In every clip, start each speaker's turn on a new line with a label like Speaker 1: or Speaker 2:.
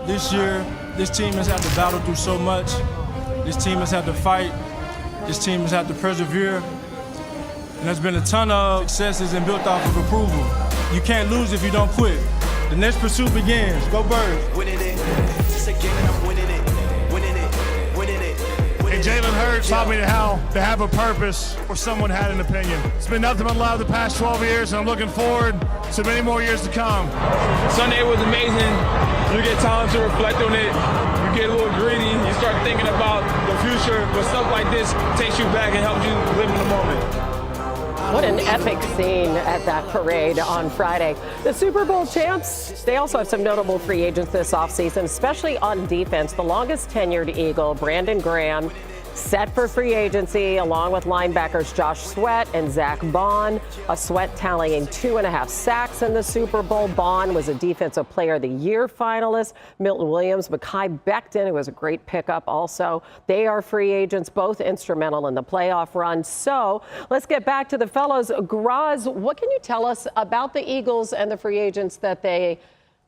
Speaker 1: This year, this team has had to battle through so much. This team has had to fight. This team has had to persevere. And there's been a ton of successes and built off of approval. You can't lose if you don't quit. The next pursuit begins. Go Birds.
Speaker 2: Winning it. Just a game and I'm winning it. Winning it. Winning it.
Speaker 3: And Jalen Hurts taught me how to have a purpose where someone had an opinion. It's been nothing but love the past 12 years, and I'm looking forward to many more years to come.
Speaker 4: Sunday was amazing. You get time to reflect on it. You get a little greedy. You start thinking about the future. But stuff like this takes you back and helps you live in the moment.
Speaker 5: What an epic scene at that parade on Friday. The Super Bowl champs, they also have some notable free agents this offseason, especially on defense. The longest tenured Eagle, Brandon Graham, set for free agency, along with linebackers Josh Sweat and Zach Bond. Sweat tallying 2.5 sacks in the Super Bowl. Bond was a Defensive Player of the Year finalist. Milton Williams, Mekhi Becton, who was a great pickup also. They are free agents, both instrumental in the playoff run. So let's get back to the fellows. Graz, what can you tell us about the Eagles and the free agents that they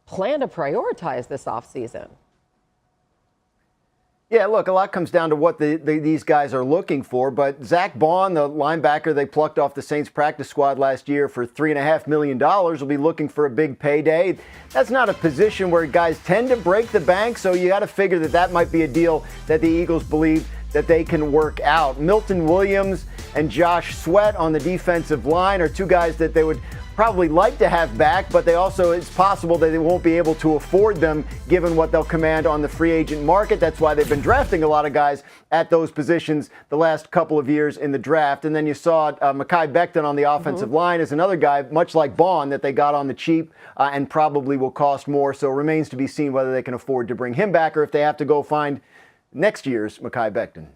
Speaker 5: plan to prioritize this offseason?
Speaker 6: Yeah, look, a lot comes down to what these guys are looking for. But Zach Bond, the linebacker they plucked off the Saints practice squad last year for $3.5 million, will be looking for a big payday. That's not a position where guys tend to break the bank, so you got to figure that might be a deal that the Eagles believe that they can work out. Milton Williams and Josh Sweat on the defensive line are two guys that they would probably like to have back, but it's possible that they won't be able to afford them given what they'll command on the free agent market. That's why they've been drafting a lot of guys at those positions the last couple of years in the draft. And then you saw Mekhi Becton on the offensive line is another guy, much like Bond, that they got on the cheap and probably will cost more. So it remains to be seen whether they can afford to bring him back or if they have to go find next year's Mekhi Becton.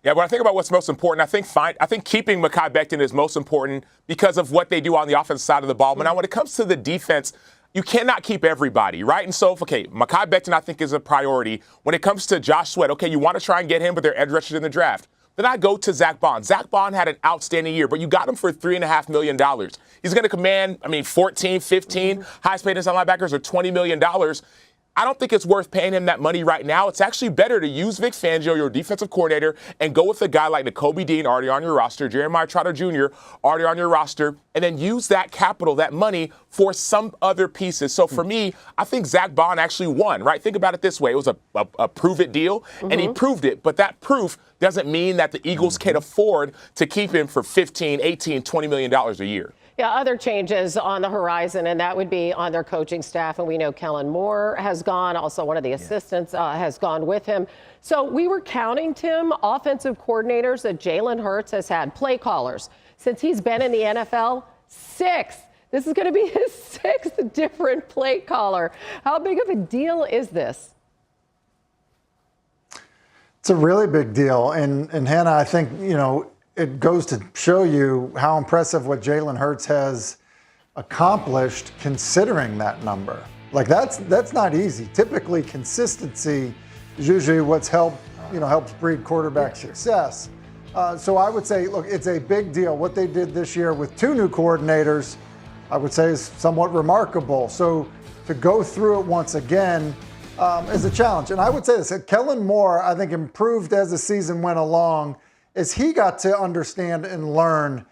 Speaker 7: Yeah, when I think about what's most important, I think keeping Mekhi Becton is most important because of what they do on the offensive side of the ball. But now when it comes to the defense, you cannot keep everybody, right? And so, okay, Mekhi Becton I think is a priority. When it comes to Josh Sweat, okay, you want to try and get him, but they're edge rushers in the draft. Then I go to Zach Bond. Zach Bond had an outstanding year, but you got him for $3.5 million. He's going to command, 14, 15, highest paid inside linebackers are $20 million. I don't think it's worth paying him that money right now. It's actually better to use Vic Fangio, your defensive coordinator, and go with a guy like Nakobe Dean, already on your roster, Jeremiah Trotter Jr., already on your roster, and then use that capital, that money, for some other pieces. So for me, I think Zach Bond actually won, right? Think about it this way. It was a prove-it deal, and he proved it. But that proof doesn't mean that the Eagles can afford to keep him for $15, $18, $20 million a year.
Speaker 5: Yeah, other changes on the horizon, and that would be on their coaching staff. And we know Kellen Moore has gone. Also, one of the assistants has gone with him. So we were counting, Tim, offensive coordinators that Jalen Hurts has had, play callers, since he's been in the NFL, 6. This is going to be his 6th different play caller. How big of a deal is this?
Speaker 8: It's a really big deal. And Hannah, I think, it goes to show you how impressive what Jalen Hurts has accomplished considering that number. Like that's not easy. Typically, consistency is usually what's helps breed quarterback success. So I would say, look, it's a big deal. What they did this year with 2 new coordinators, I would say, is somewhat remarkable. So to go through it once again is a challenge. And I would say this: Kellen Moore, I think, improved as the season went along, as he got to understand and learn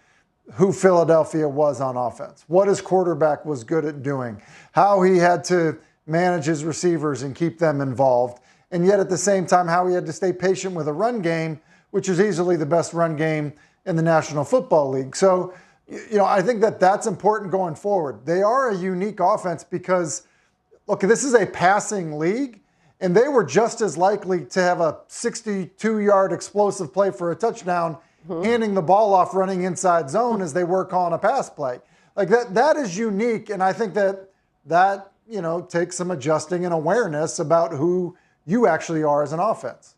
Speaker 8: who Philadelphia was on offense, what his quarterback was good at doing, how he had to manage his receivers and keep them involved, and yet at the same time how he had to stay patient with a run game, which is easily the best run game in the National Football League. So, I think that's important going forward. They are a unique offense because, look, this is a passing league, and they were just as likely to have a 62-yard explosive play for a touchdown, handing the ball off running inside zone as they were calling a pass play. Like that is unique, and I think that takes some adjusting and awareness about who you actually are as an offense.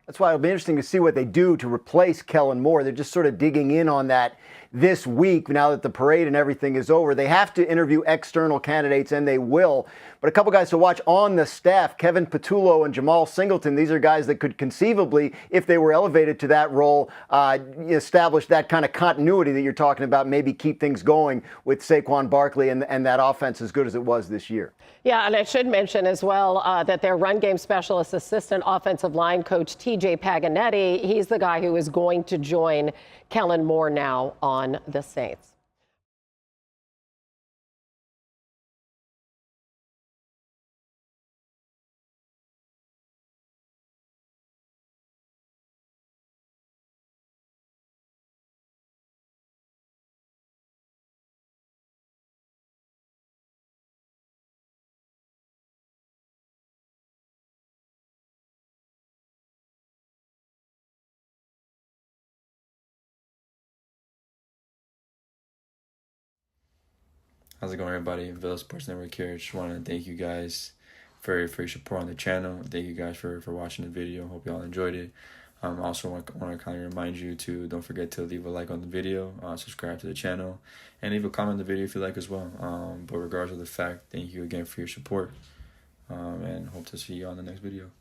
Speaker 6: That's why it'll be interesting to see what they do to replace Kellen Moore. They're just sort of digging in on that this week, now that the parade and everything is over. They have to interview external candidates, and they will. But a couple guys to watch on the staff, Kevin Patullo and Jamal Singleton. These are guys that could conceivably, if they were elevated to that role, establish that kind of continuity that you're talking about, maybe keep things going with Saquon Barkley and that offense as good as it was this year.
Speaker 5: Yeah, and I should mention as well that their run game specialist assistant offensive line coach, TJ Paganetti, he's the guy who is going to join Kellen Moore now on the Saints.
Speaker 9: How's it going, everybody? Villa Sports Network here. Just want to thank you guys for your support on the channel. Thank you guys for watching the video. Hope y'all enjoyed it. Also want to kind of remind you to don't forget to leave a like on the video, subscribe to the channel, and leave a comment on the video if you like as well. But regardless of the fact, thank you again for your support, and hope to see you on the next video.